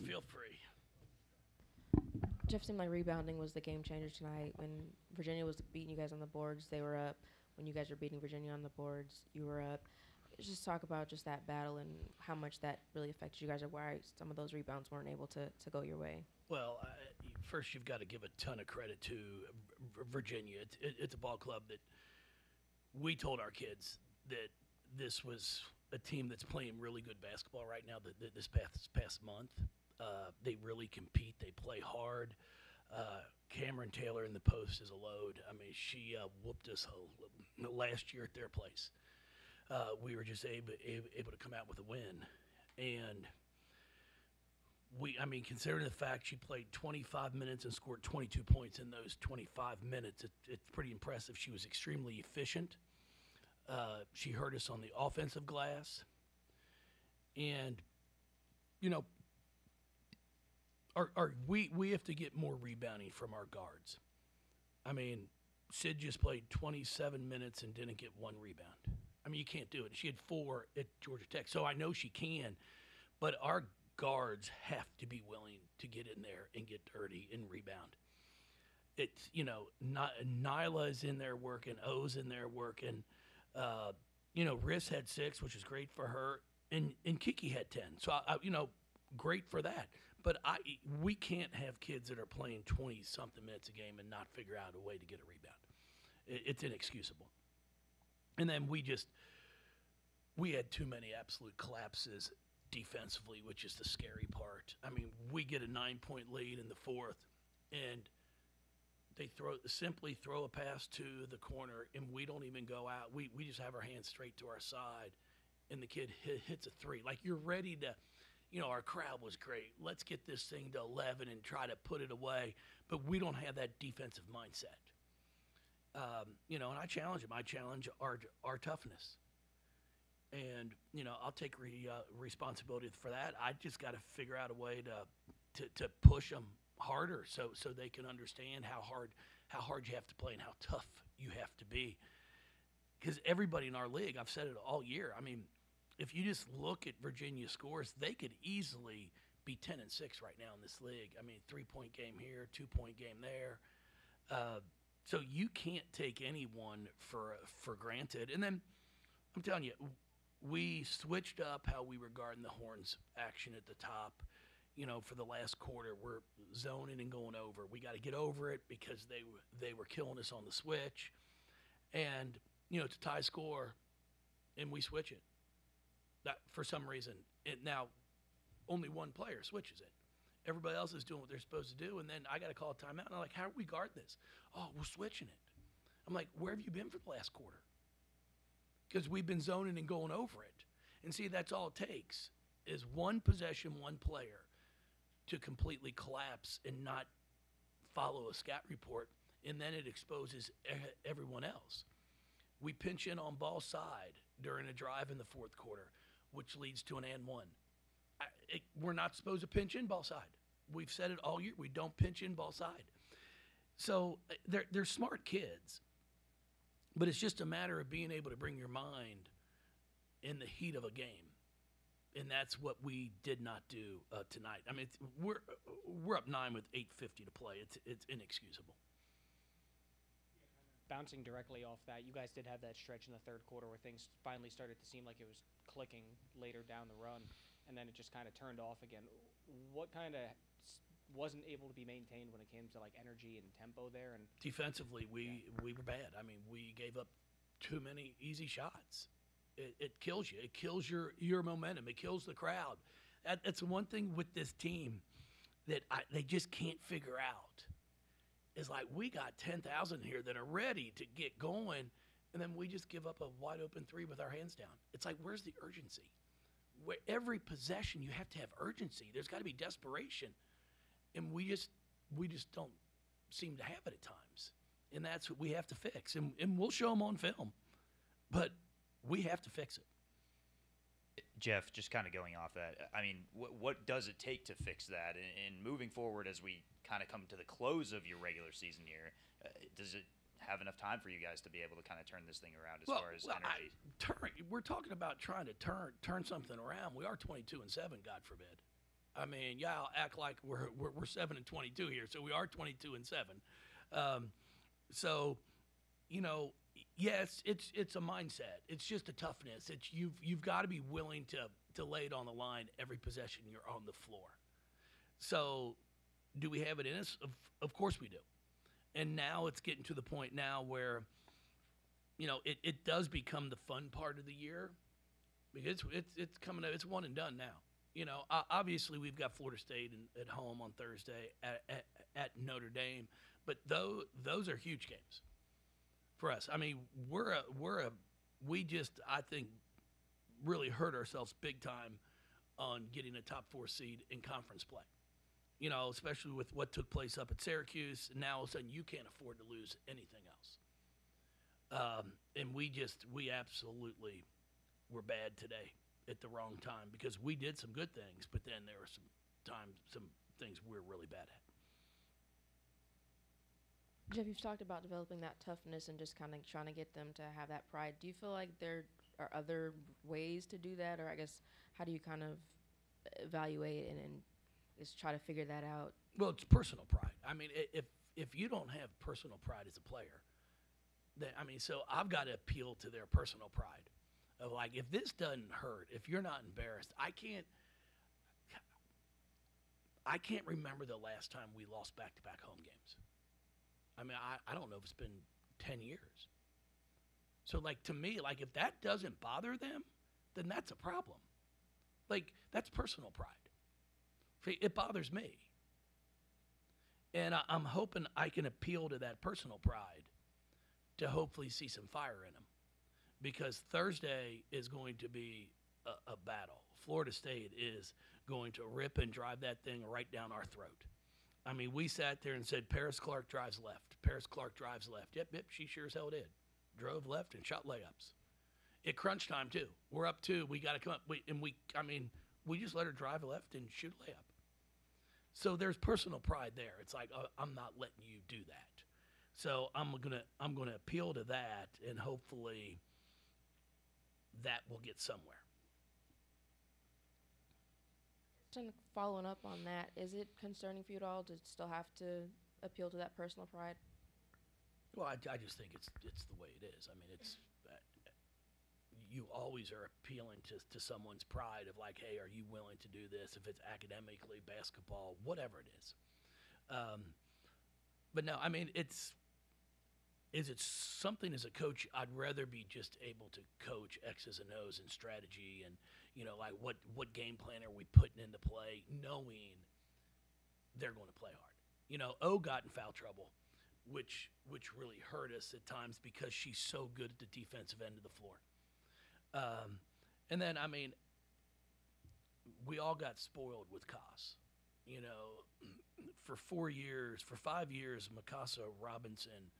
Feel free. Jeff, seemed like rebounding was the game changer tonight. When Virginia was beating you guys on the boards, they were up. When you guys were beating Virginia on the boards, you were up. Just talk about just that battle and how much that really affected you guys, or why some of those rebounds weren't able to go your way. Well, first you've got to give a ton of credit to Virginia. It's a ball club that we told our kids that this was a team that's playing really good basketball right now. This past month, they really compete. They play hard. Cameron Taylor in the post is a load. I mean, she whooped us last year at their place. We were just able to come out with a win, and considering the fact she played 25 minutes and scored 22 points in those 25 minutes, it's pretty impressive. She was extremely efficient. She hurt us on the offensive glass, and we have to get more rebounding from our guards. I mean, Sid just played 27 minutes and didn't get one rebound. I mean, you can't do it. She had 4 at Georgia Tech, so I know she can, but our guards have to be willing to get in there and get dirty and rebound. It's, Nyla's in there working, O's in there working. Riss had 6, which is great for her, and Kiki had 10. So, great for that. But we can't have kids that are playing 20-something minutes a game and not figure out a way to get a rebound. It's inexcusable. And then we had too many absolute collapses defensively, which is the scary part. I mean, we get a 9-point lead in the fourth, and they simply throw a pass to the corner, and we don't even go out. We just have our hands straight to our side, and the kid hits a 3. Like, you're ready to, our crowd was great. Let's get this thing to 11 and try to put it away, but we don't have that defensive mindset. And I challenge him. I challenge our toughness. And, I'll take responsibility for that. I just got to figure out a way to push them harder so they can understand how hard you have to play and how tough you have to be. Because everybody in our league, I've said it all year, I mean, if you just look at Virginia's scores, they could easily be 10-6 right now in this league. I mean, 3-point game here, 2-point game there. So you can't take anyone for granted. And then I'm telling you, we switched up how we were guarding the Horns action at the top. For the last quarter, we're zoning and going over. We got to get over it because they were killing us on the switch. And, it's a tie score, and we switch it. That, for some reason, now only one player switches it. Everybody else is doing what they're supposed to do, and then I got to call a timeout. And I'm like, how do we guard this? Oh, we're switching it. I'm like, where have you been for the last quarter? Because we've been zoning and going over it. And see, that's all it takes is one possession, one player to completely collapse and not follow a scout report, and then it exposes everyone else. We pinch in on ball side during a drive in the fourth quarter, which leads to an and one. We're not supposed to pinch in ball side. We've said it all year. We don't pinch in ball side. So they're smart kids, but it's just a matter of being able to bring your mind in the heat of a game, and that's what we did not do tonight. I mean, we're up 9 with 8:50 to play. It's inexcusable. Bouncing directly off that, you guys did have that stretch in the third quarter where things finally started to seem like it was clicking later down the run, and then it just kind of turned off again. What kind of wasn't able to be maintained when it came to like energy and tempo there? And defensively, we were bad. I mean, we gave up too many easy shots. It kills you. It kills your momentum. It kills the crowd. That's one thing with this team that they just can't figure out. It's like we got 10,000 here that are ready to get going, and then we just give up a wide-open 3 with our hands down. It's like, where's the urgency? Where every possession, you have to have urgency. There's got to be desperation, and we just don't seem to have it at times, and that's what we have to fix. And we'll show them on film, but we have to fix it. Jeff, just kind of going off that, I mean, what does it take to fix that? And moving forward as we kind of come to the close of your regular season year, does it have enough time for you guys to be able to kind of turn this thing around as far as energy? We're talking about trying to turn something around. We are 22-7, God forbid. I mean, yeah, I'll act like we're 7-22 here, so we are 22-7. So, you know, yes, it's a mindset. It's just a toughness. It's you've got to be willing to lay it on the line every possession you're on the floor. So, do we have it in us? Of course we do. And now it's getting to the point now where, you know, it does become the fun part of the year because it's coming up. It's one and done now. You know, obviously we've got Florida State at home on Thursday at Notre Dame, but those are huge games for us. I mean, we just, I think, really hurt ourselves big time on getting a top 4 seed in conference play. You know, especially with what took place up at Syracuse, and now all of a sudden you can't afford to lose anything else. And we absolutely were bad today at the wrong time because we did some good things, but then there were some things we were really bad at. Jeff, you've talked about developing that toughness and just kind of trying to get them to have that pride. Do you feel like there are other ways to do that, or I guess how do you kind of evaluate and just try to figure that out? Well, it's personal pride. I mean, if you don't have personal pride as a player, then I mean, so I've got to appeal to their personal pride. Of like, if this doesn't hurt, if you're not embarrassed, I can't remember the last time we lost back-to-back home games. I mean, I don't know if it's been 10 years. So, like, to me, like, if that doesn't bother them, then that's a problem. Like, that's personal pride. See, it bothers me. And I'm hoping I can appeal to that personal pride to hopefully see some fire in them. Because Thursday is going to be a battle. Florida State is going to rip and drive that thing right down our throat. I mean, we sat there and said, Paris Clark drives left. Paris Clark drives left. Yep, she sure as hell did. Drove left and shot layups. At crunch time, too. We're up 2. We got to come up. We just let her drive left and shoot a layup. So there's personal pride there. It's like, I'm not letting you do that. So I'm gonna appeal to that, and hopefully that will get somewhere. Following up on that, is it concerning for you at all to still have to appeal to that personal pride? Well, I just think it's the way it is. I mean, it's you always are appealing to someone's pride of like, hey, are you willing to do this? If it's academically, basketball, whatever it is. But no, I mean, is it something as a coach I'd rather be just able to coach X's and O's and strategy and, you know, like what game plan are we putting into play, knowing they're going to play hard. You know, O got in foul trouble, which really hurt us at times because she's so good at the defensive end of the floor. And then, I mean, we all got spoiled with Koss. You know, for 5 years, Mikasa Robinson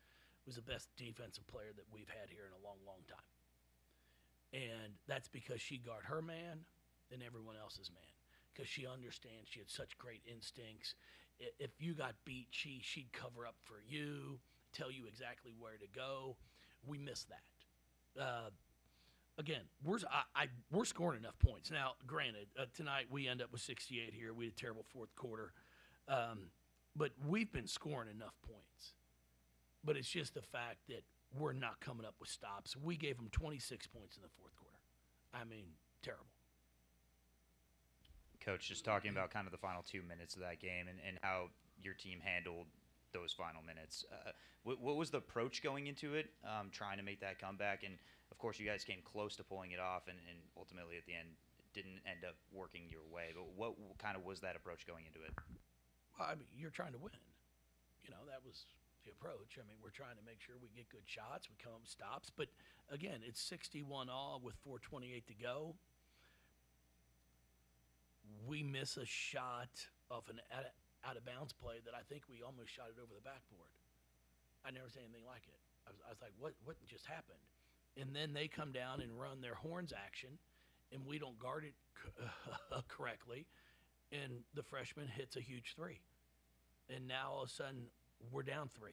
was the best defensive player that we've had here in a long, long time. And that's because she guard her man and everyone else's man. Because she understands, she had such great instincts. If you got beat, she'd cover up for you, tell you exactly where to go. We miss that. Again, we're scoring enough points. Now, granted, tonight we end up with 68 here. We had a terrible fourth quarter. But we've been scoring enough points. But it's just the fact that we're not coming up with stops. We gave them 26 points in the fourth quarter. I mean, terrible. Coach, just talking about kind of the final 2 minutes of that game and how your team handled those final minutes. What was the approach going into it, trying to make that comeback? And, of course, you guys came close to pulling it off, and ultimately at the end didn't end up working your way. But what kind of was that approach going into it? Well, I mean, you're trying to win. You know, that was the approach. I mean, we're trying to make sure we get good shots. We come up with stops. But, again, it's 61 all with 4:28 to go. We miss a shot off an out-of-bounds play that I think we almost shot it over the backboard. I never seen anything like it. I was like, what just happened? And then they come down and run their horns action, and we don't guard it correctly, and the freshman hits a huge three. And now all of a sudden we're down 3.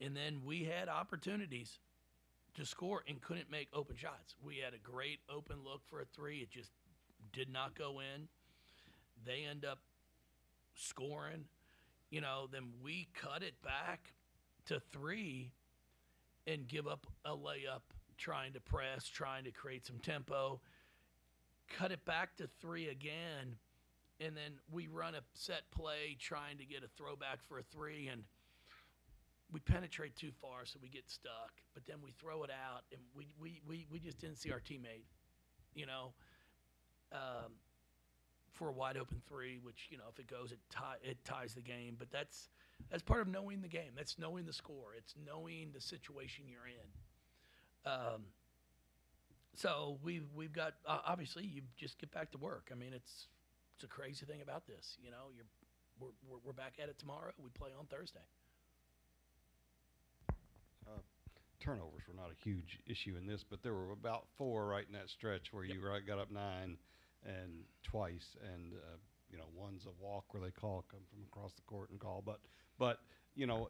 And then we had opportunities to score and couldn't make open shots. We had a great open look for a 3. It just did not go in. they end up scoring, then we cut it back to 3 and give up a layup, trying to press, trying to create some tempo, cut it back to 3 again, and then we run a set play trying to get a throwback for a 3, and we penetrate too far, so we get stuck. But then we throw it out, and we just didn't see our teammate, for a wide open 3, which, if it goes, it ties the game. But that's part of knowing the game. That's knowing the score. It's knowing the situation you're in. So we've got obviously you just get back to work. I mean, it's a crazy thing about this. We're back at it tomorrow. We play on Thursday. Turnovers were not a huge issue in this, but there were about 4 right in that stretch where you got up 9 and twice, and one's a walk where they come from across the court and call. But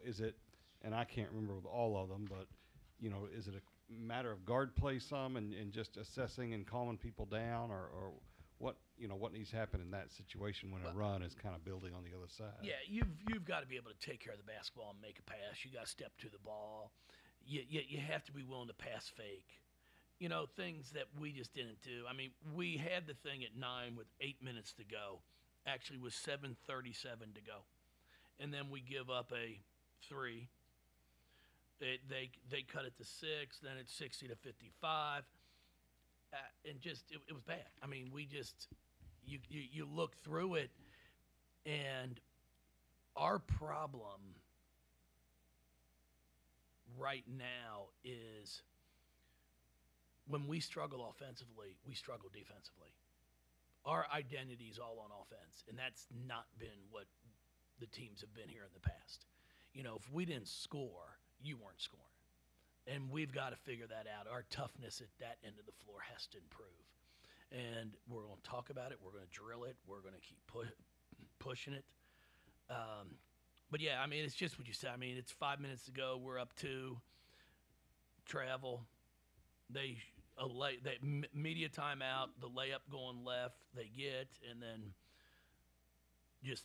is it? And I can't remember with all of them, but is it a matter of guard play some and just assessing and calming people down, or what what needs to happen in that situation when a run is kind of building on the other side? Yeah, you've got to be able to take care of the basketball and make a pass. You got to step to the ball. You have to be willing to pass fake. Things that we just didn't do. I mean, we had the thing at 9 with 8 minutes to go. Actually, with 7:37 to go, and then we give up a 3. They cut it to 6. Then it's 60-55, and just it was bad. I mean, we just you look through it, and our problem right now is when we struggle offensively, we struggle defensively. Our identity is all on offense, and that's not been what the teams have been here in the past. If we didn't score, you weren't scoring. And we've got to figure that out. Our toughness at that end of the floor has to improve. And we're going to talk about it. We're going to drill it. We're going to keep pushing it. But, yeah, I mean, it's just what you said. I mean, it's 5 minutes to go. We're up 2. Travel. Media timeout, the layup going left, they get, and then just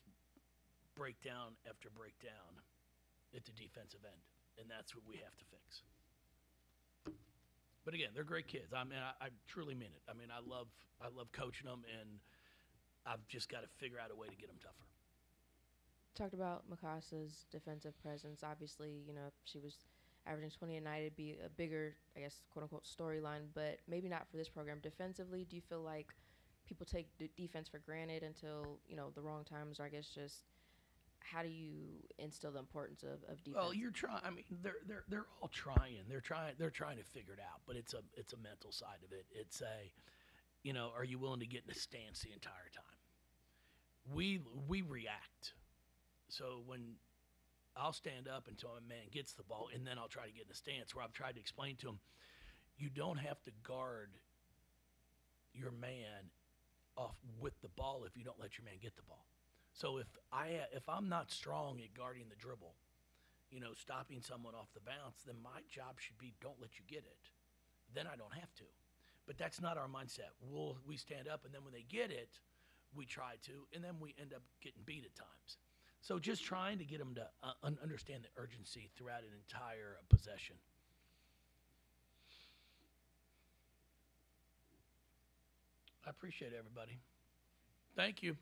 breakdown after breakdown at the defensive end. And that's what we have to fix. But, again, they're great kids. I mean, I truly mean it. I mean, I love coaching them, and I've just got to figure out a way to get them tougher. Talked about Mikasa's defensive presence. Obviously, she was averaging 20 a night. It'd be a bigger, I guess, quote-unquote storyline, but maybe not for this program. Defensively, do you feel like people take defense for granted until, the wrong times, or I guess just how do you instill the importance of defense? Well, you're trying. I mean, they're all trying. They're trying to figure it out, but it's a mental side of it. It's are you willing to get in a stance the entire time? We react. So when I'll stand up until a man gets the ball, and then I'll try to get in a stance where I've tried to explain to him, you don't have to guard your man off with the ball if you don't let your man get the ball. So if I'm not strong at guarding the dribble, stopping someone off the bounce, then my job should be don't let you get it. Then I don't have to. But that's not our mindset. We stand up, and then when they get it, we try to, and then we end up getting beat at times. So just trying to get them to understand the urgency throughout an entire possession. I appreciate everybody. Thank you.